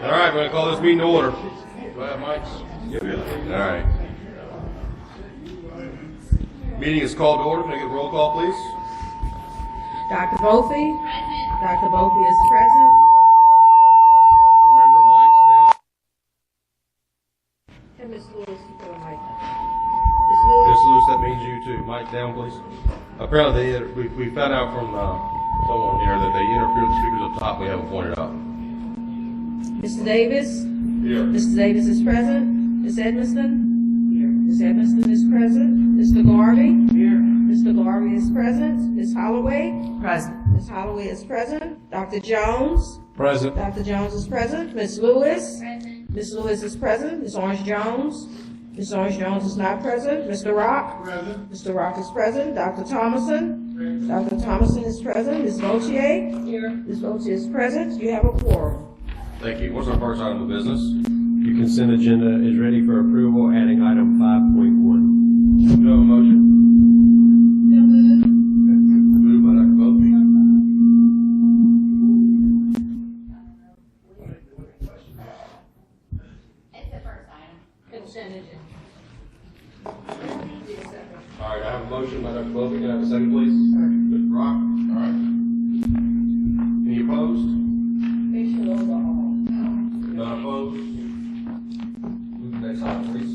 All right, we're going to call this meeting to order. Go ahead, Mike. All right. Meeting is called to order. Can I get a roll call, please? Dr. Bofi? Present. Dr. Bofi is present. Remember, Mike's down. And Ms. Lewis, you put a mic. Ms. Lewis, that means you too. Mike down, please. Apparently, we found out from someone here that they interfered with the speakers up top. We haven't pointed out. Mr. Davis? Here. Mr. Davis is present. Ms. Edmiston? Here. Ms. Edmiston is present. Mr. Garvey? Here. Mr. Garvey is present. Ms. Holloway? Present. Ms. Holloway is present. Dr. Jones? Present. Dr. Jones is present. Ms. Lewis? Present. Ms. Lewis is present. Ms. Orange Jones? Ms. Orange Jones is not present. Mr. Rock? Present. Mr. Rock is present. Dr. Thomason? Present. Dr. Thomason is present. Ms. Vautier? Here. Ms. Vautier is present. You have a quorum. Thank you. What's our first item of business? Your consent agenda is ready for approval, adding item 5.1. Do you have a motion? Moved by Dr. Bofi. It's the first item. Consent agenda. All right, I have a motion by Dr. Bofi. Can I have a second, please? Mr. Rock. All right. Any opposed? Make sure those are all. None opposed? Move to the next item, please.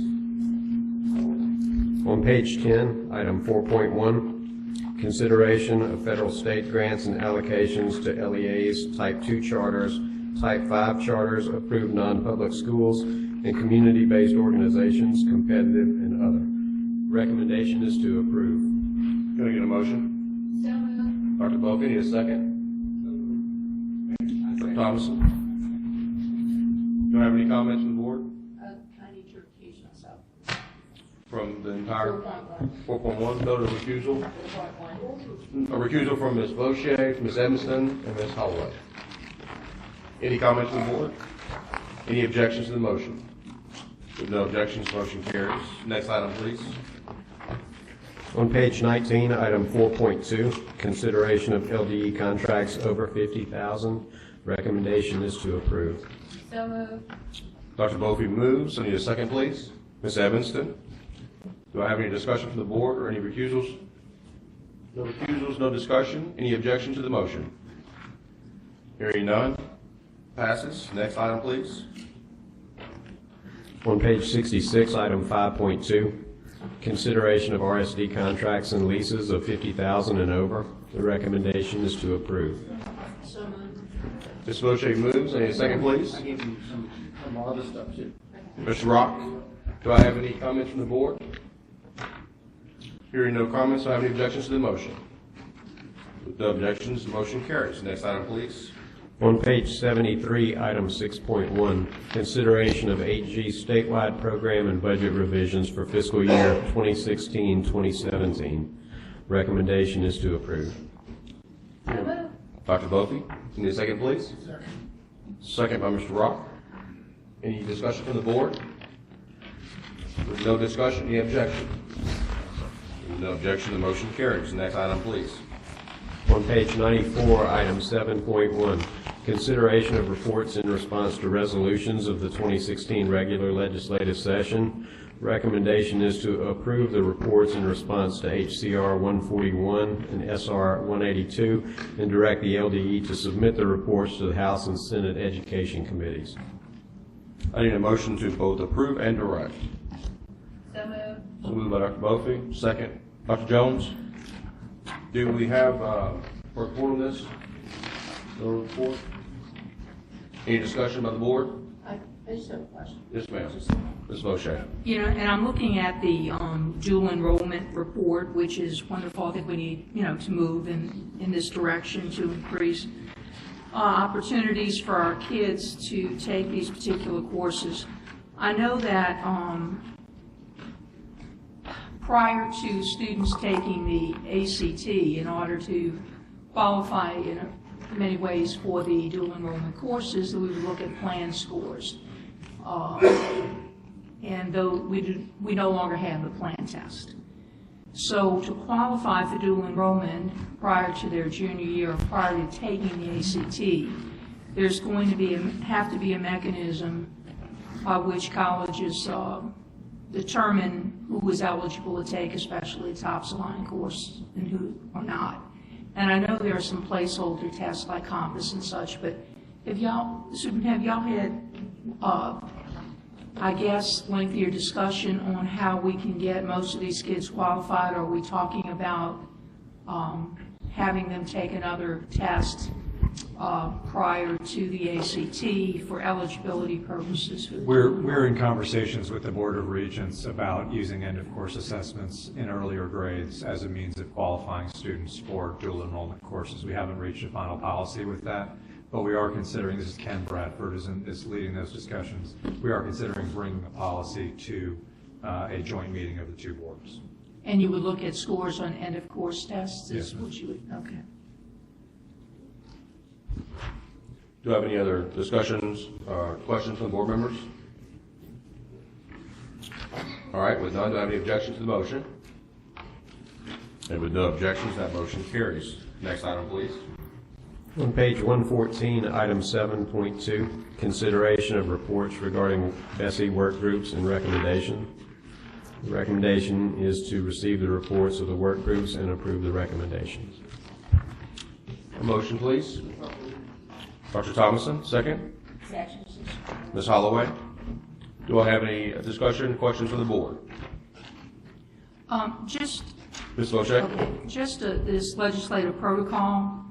On page 10, item 4.1, consideration of federal state grants and allocations to LEAs, Type 2 charters, Type 5 charters, approved non-public schools, and community-based organizations, competitive and other. Recommendation is to approve. Can I get a motion? So moved. Dr. Bofi, need a second? Dr. Thomason? Do I have any comments from the board? I need to recuse myself. From the entire 4.1. 4.1, no to recusal? A recusal from Ms. Vautier, Ms. Edmiston, and Ms. Holloway. Any comments from the board? Any objections to the motion? With no objections, motion carries. Next item, please. On page 19, item 4.2, consideration of LDE contracts over $50,000. Recommendation is to approve. So moved. Dr. Bofi moves. I need a second, please. Ms. Edmiston? Do I have any discussion from the board or any recusals? No recusals, no discussion. Any objection to the motion? Hearing none. Passes. Next item, please. On page 66, item 5.2, consideration of RSD contracts and leases of $50,000 and over. The recommendation is to approve. So moved. Ms. Vautier moves. I need a second, please. I gave you some other stuff too. Mr. Rock, do I have any comments from the board? Hearing no comments, do I have any objections to the motion? With no objections, the motion carries. Next item, please. On page 73, item 6.1, consideration of 8G statewide program and budget revisions for fiscal year 2016-2017. Recommendation is to approve. So moved. Dr. Bofi, need a second, please? Second by Mr. Rock. Any discussion from the board? With no discussion, any objection? With no objection, the motion carries. Next item, please. On page 94, item 7.1, consideration of reports in response to resolutions of the 2016 regular legislative session. Recommendation is to approve the reports in response to HCR 141 and SR 182 and direct the LDE to submit the reports to the House and Senate Education Committees. I need a motion to both approve and direct. So moved. So moved by Dr. Bofi. Second, Dr. Jones. Do we have a report on this? No report? Any discussion by the board? I just have a question. Yes, ma'am. Ms. Vautier. You know, and I'm looking at the dual enrollment report, which is wonderful. I think we need, to move in this direction to increase opportunities for our kids to take these particular courses. I know that prior to students taking the ACT, in order to qualify in many ways for the dual enrollment courses, that we would look at plan scores. And though we no longer have the plan test. So to qualify for dual enrollment prior to their junior year or prior to taking the ACT, there's going to have to be a mechanism by which colleges determine who is eligible to take especially a TOPS aligned course and who are not. And I know there are some placeholder tests like Compass and such, but have y'all had, I guess, lengthier discussion on how we can get most of these kids qualified? Are we talking about having them take another test prior to the ACT for eligibility purposes? We're in conversations with the Board of Regents about using end-of-course assessments in earlier grades as a means of qualifying students for dual enrollment courses. We haven't reached a final policy with that, but we are considering, this is Ken Bradford is leading those discussions, we are considering bringing the policy to a joint meeting of the two boards. And you would look at scores on end-of-course tests? Yes, ma'am. Okay. Do you have any other discussions or questions from board members? All right, with none, do I have any objections to the motion? And with no objections, that motion carries. Next item, please. On page 114, item 7.2, consideration of reports regarding BESE work groups and recommendation. The recommendation is to receive the reports of the work groups and approve the recommendations. A motion, please. Dr. Thomason, second. Second. Ms. Holloway, do I have any discussion, questions from the board? Just Ms. Loche? Okay, just this legislative protocol,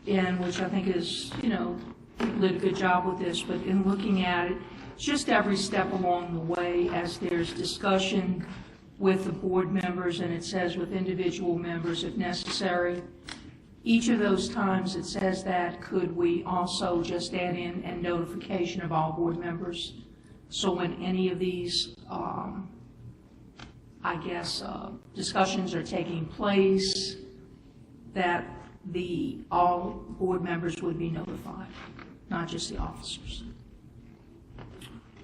in which I think is, people did a good job with this, but in looking at it, just every step along the way as there's discussion with the board members, and it says with individual members if necessary, each of those times it says that, could we also just add in a notification of all board members? So when any of these, discussions are taking place, that all board members would be notified, not just the officers.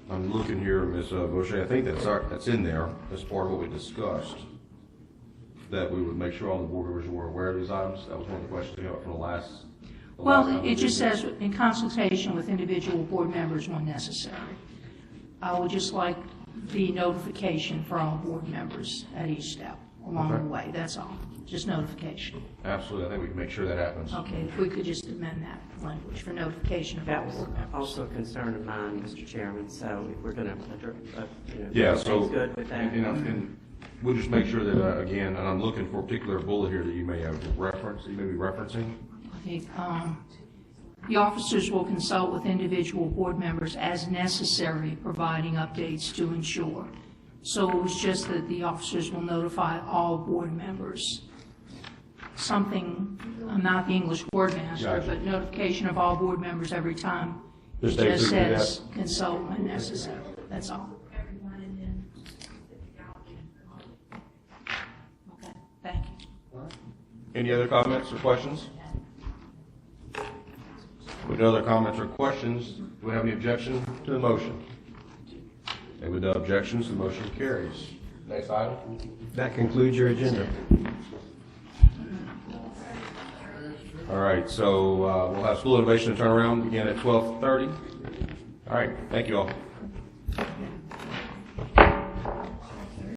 I'm looking here, Ms. Boucher, I think that's in there as part of what we discussed, that we would make sure all the board members were aware of these items. That was one of the questions we got from the last. Well, it just says in consultation with individual board members when necessary. I would just like the notification for all board members at each step along the way. That's all. Just notification. Absolutely. I think we can make sure that happens. Okay, if we could just amend that language for notification of all That was board members. also a concern of mine, Mr. Chairman, so if we're going to, Yeah, so, everything's good with that. and we'll just make sure that, again, and I'm looking for a particular bullet here that you may have referenced, you may be referencing. Okay, the officers will consult with individual board members as necessary, providing updates to ensure. So it was just that the officers will notify all board members. Something, I'm not the English word master, Gotcha. but notification of all board members every time. It Just just say that. says consult when necessary. That's all. Okay, thank you. Any other comments or questions? With no other comments or questions, do we have any objection to the motion? And with no objections, the motion carries. Next item. That concludes your agenda. All right, so we'll have school innovation and turnaround begin at 12:30. All right, thank you all.